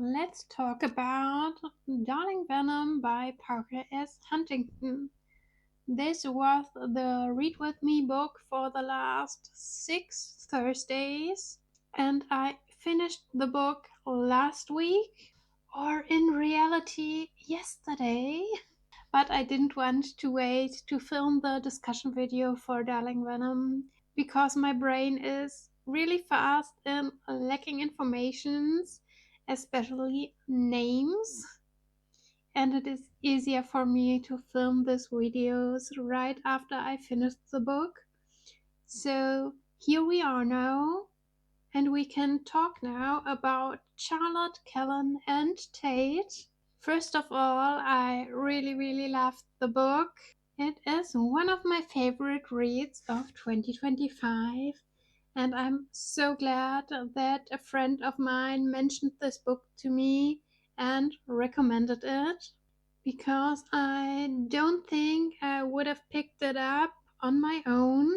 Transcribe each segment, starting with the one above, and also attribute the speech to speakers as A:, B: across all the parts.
A: Let's talk about Darling Venom by Parker S. Huntington. This was the Read With Me book for the last 6 Thursdays, and I finished the book last week, or in reality, yesterday. But I didn't want to wait to film the discussion video for Darling Venom because my brain is really fast in lacking informations, especially names, and it is easier for me to film these videos right after I finish the book. So here we are now, and we can talk now about Charlotte, Kellen, and Tate. First of all, I really loved the book. It is one of my favorite reads of 2025, and I'm so glad that a friend of mine mentioned this book to me and recommended it, because I don't think I would have picked it up on my own.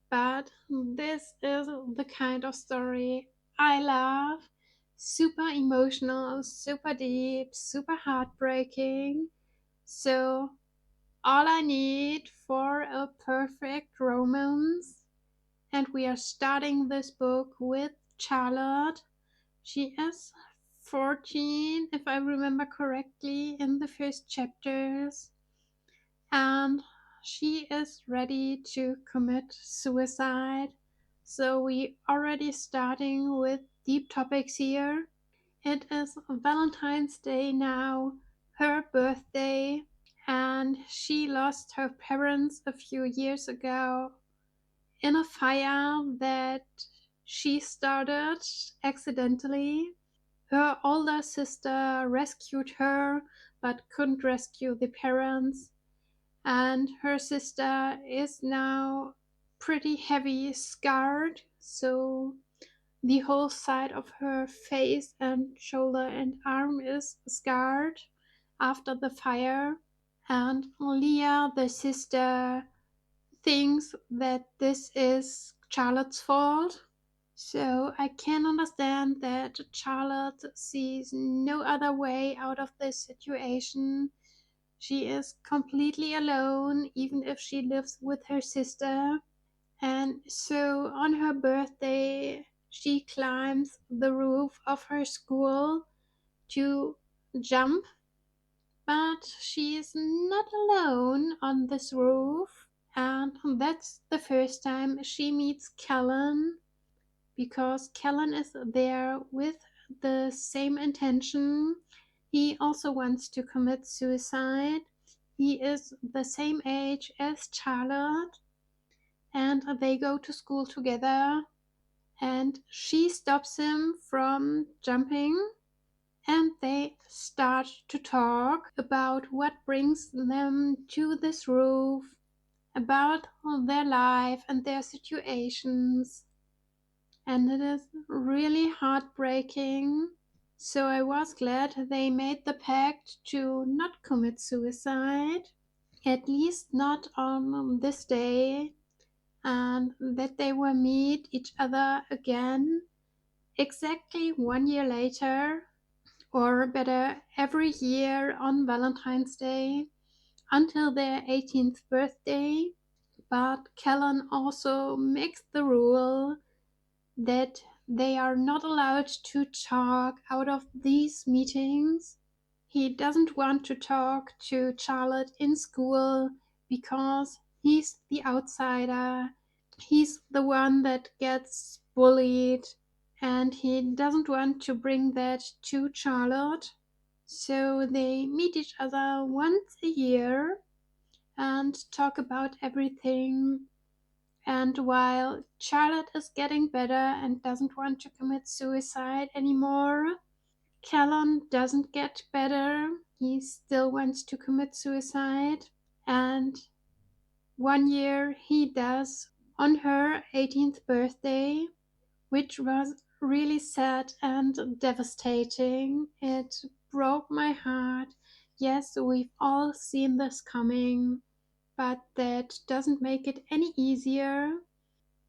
A: But this is the kind of story I love. Super emotional, super deep, super heartbreaking. So, all I need for a perfect romance. And we are starting this book with Charlotte. She is 14, if I remember correctly, in the first chapters. And she is ready to commit suicide. So we already starting with deep topics here. It is Valentine's Day now, her birthday, and she lost her parents a few years ago in a fire that she started accidentally. Her older sister rescued her but couldn't rescue the parents, and her sister is now pretty heavy scarred, so the whole side of her face and shoulder and arm is scarred after the fire. And Leah, the sister, thinks that this is Charlotte's fault. So I can understand that Charlotte sees no other way out of this situation. She is completely alone, even if she lives with her sister. And so on her birthday, she climbs the roof of her school to jump, but she is not alone on this roof. And that's the first time she meets Kellen, because Kellen is there with the same intention. He also wants to commit suicide. He is the same age as Charlotte, and they go to school together. And she stops him from jumping, and they start to talk about what brings them to this roof, about their life and their situations. And it is really heartbreaking. So I was glad they made the pact to not commit suicide, at least not on this day, and that they will meet each other again exactly 1 year later, or better, every year on Valentine's Day until their 18th birthday. But Kellen also makes the rule that they are not allowed to talk out of these meetings. He doesn't want to talk to Charlotte in school because he's the outsider. He's the one that gets bullied, and he doesn't want to bring that to Charlotte. So they meet each other once a year and talk about everything. And while Charlotte is getting better and doesn't want to commit suicide anymore, Callum doesn't get better. He still wants to commit suicide. And 1 year he does on her 18th birthday, which was really sad and devastating. It broke my heart. Yes, we've all seen this coming, but that doesn't make it any easier.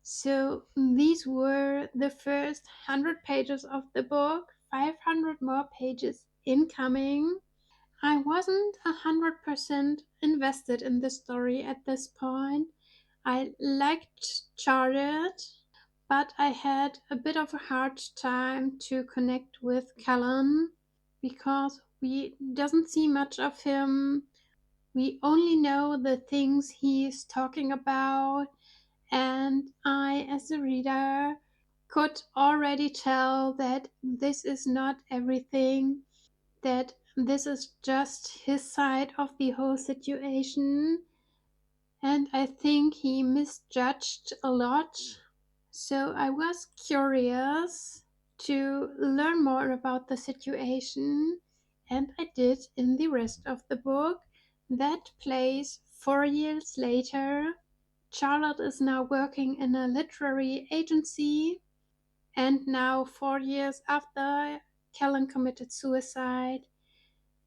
A: So these were the first 100 pages of the book, 500 more pages incoming. I wasn't 100% invested in the story at this point. I liked Charlotte, but I had a bit of a hard time to connect with Callan because we doesn't see much of him. We only know the things he's talking about, and I, as a reader, could already tell that this is not everything, that this is just his side of the whole situation, and I think he misjudged a lot. So I was curious to learn more about the situation, and I did in the rest of the book. That plays 4 years later. Charlotte is now working in a literary agency, and now 4 years after Kellen committed suicide,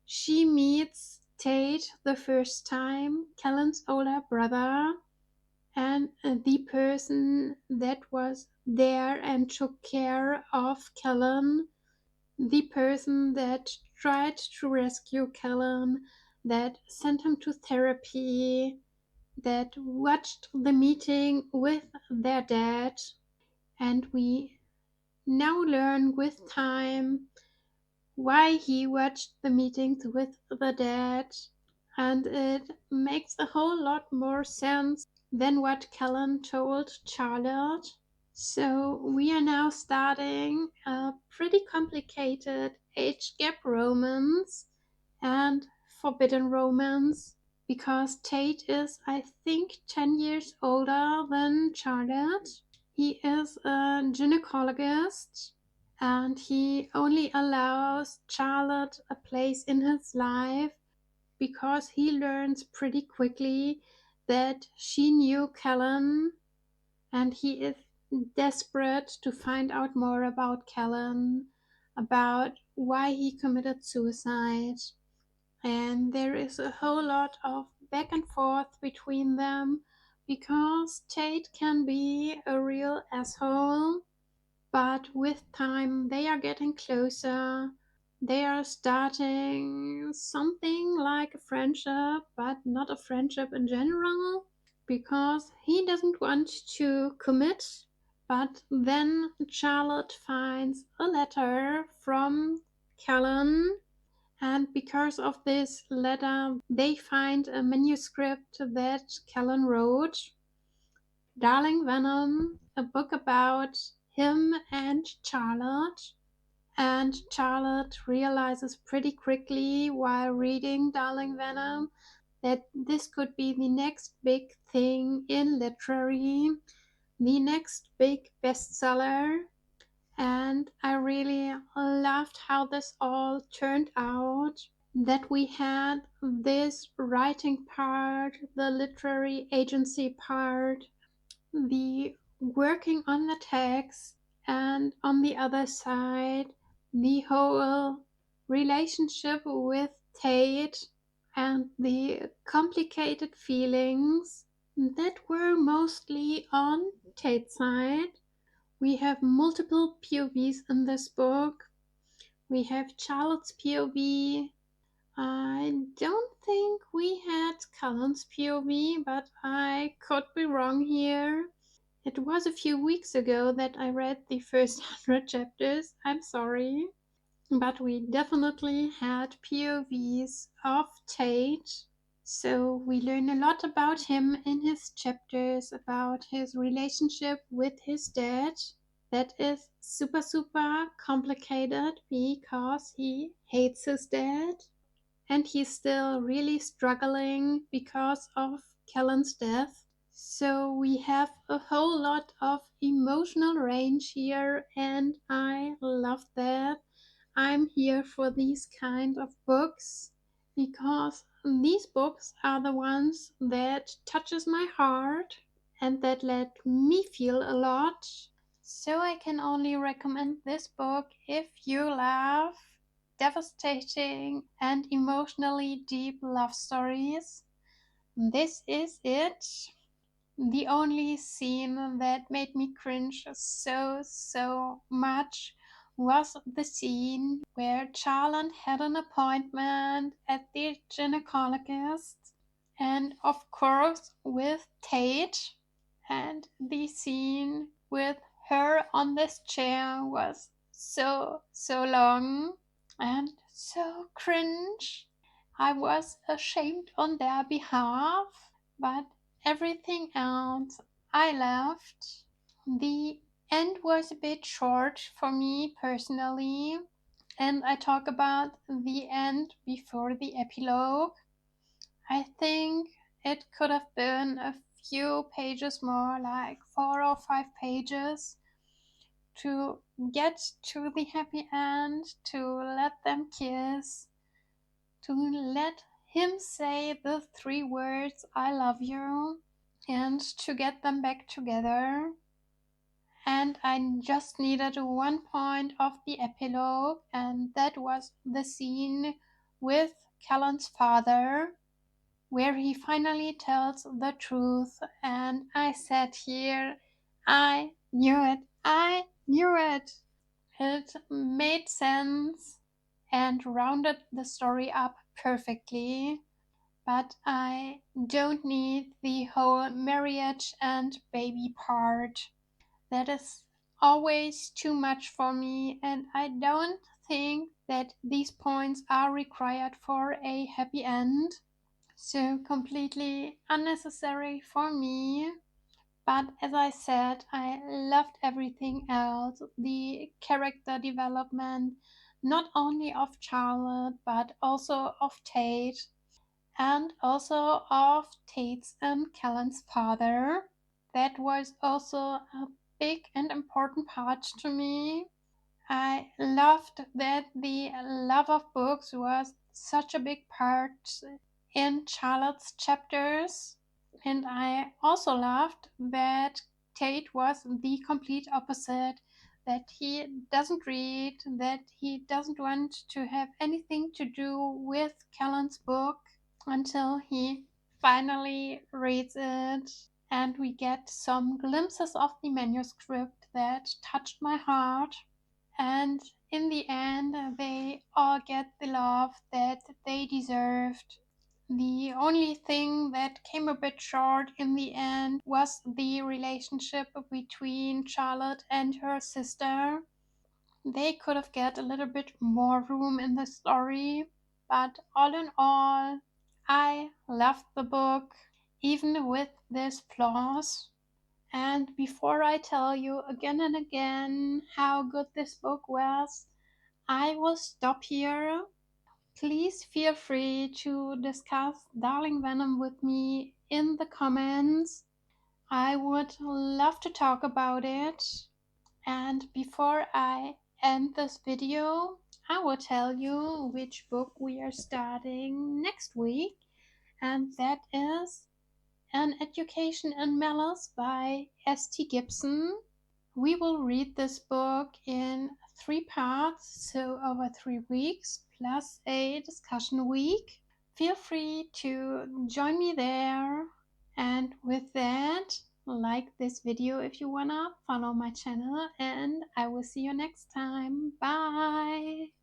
A: she meets Tate the first time, Kellen's older brother, and the person that was there and took care of Kellen, the person that tried to rescue Kellen, that sent him to therapy, that watched the meeting with their dad. And we now learn with time why he watched the meetings with the dad, and it makes a whole lot more sense than what Kellen told Charlotte. So we are now starting a pretty complicated age gap romance and forbidden romance because Tate is, I think, 10 years older than Charlotte. He is a gynecologist and he only allows Charlotte a place in his life because he learns pretty quickly that she knew Kellen, and he is desperate to find out more about Kellen, about why he committed suicide. And there is a whole lot of back and forth between them because Tate can be a real asshole, but with time they are getting closer. They are starting something like a friendship, but not a friendship in general, because he doesn't want to commit. But then Charlotte finds a letter from Callan, and because of this letter, they find a manuscript that Callan wrote, Darling Venom, a book about him and Charlotte. And Charlotte realizes pretty quickly while reading Darling Venom that this could be the next big thing in literary, the next big bestseller. And I really loved how this all turned out. That we had this writing part, the literary agency part, the working on the text, and on the other side, the whole relationship with Tate and the complicated feelings that were mostly on Tate's side. We have multiple POVs in this book. We have Charlotte's POV. I don't think we had Cullen's POV, but I could be wrong here. It was a few weeks ago that I read the first 100 chapters. I'm sorry. But we definitely had POVs of Tate. So we learn a lot about him in his chapters, about his relationship with his dad. That is super, super complicated because he hates his dad and he's still really struggling because of Kellen's death. So we have a whole lot of emotional range here, and I love that. I'm here for these kind of books because these books are the ones that touches my heart and that let me feel a lot. So I can only recommend this book if you love devastating and emotionally deep love stories. This is it. The only scene that made me cringe so much was the scene where Charlotte had an appointment at the gynecologist, and of course with Tate, and the scene with her on this chair was so long and so cringe. I was ashamed on their behalf, but everything else I loved. The end was a bit short for me personally, and I talk about the end before the epilogue. I think it could have been a few pages more, like 4 or 5 pages, to get to the happy end, to let them kiss, to let him say the 3 words, I love you, and to get them back together. And I just needed one point of the epilogue, and that was the scene with Callan's father, where he finally tells the truth. And I sat here, I knew it, I knew it. It made sense and rounded the story up perfectly. But I don't need the whole marriage and baby part. That is always too much for me, and I don't think that these points are required for a happy end. So completely unnecessary for me. But as I said, I loved everything else. The character development, not only of Charlotte, but also of Tate, and also of Tate's and Callan's father. That was also a big and important part to me. I loved that the love of books was such a big part in Charlotte's chapters. And I also loved that Tate was the complete opposite, that he doesn't read, that he doesn't want to have anything to do with Callan's book until he finally reads it. And we get some glimpses of the manuscript that touched my heart. And in the end, they all get the love that they deserved. The only thing that came a bit short in the end was the relationship between Charlotte and her sister. They could have get a little bit more room in the story, but all in all, I loved the book, even with these flaws. And before I tell you again and again how good this book was, I will stop here. Please feel free to discuss Darling Venom with me in the comments. I would love to talk about it. And before I end this video, I will tell you which book we are starting next week, and that is An Education in Malice by S.T. Gibson. We will read this book in 3 parts, so over 3 weeks, plus a discussion week. Feel free to join me there. And with that, like this video if you wanna, follow my channel, and I will see you next time. Bye!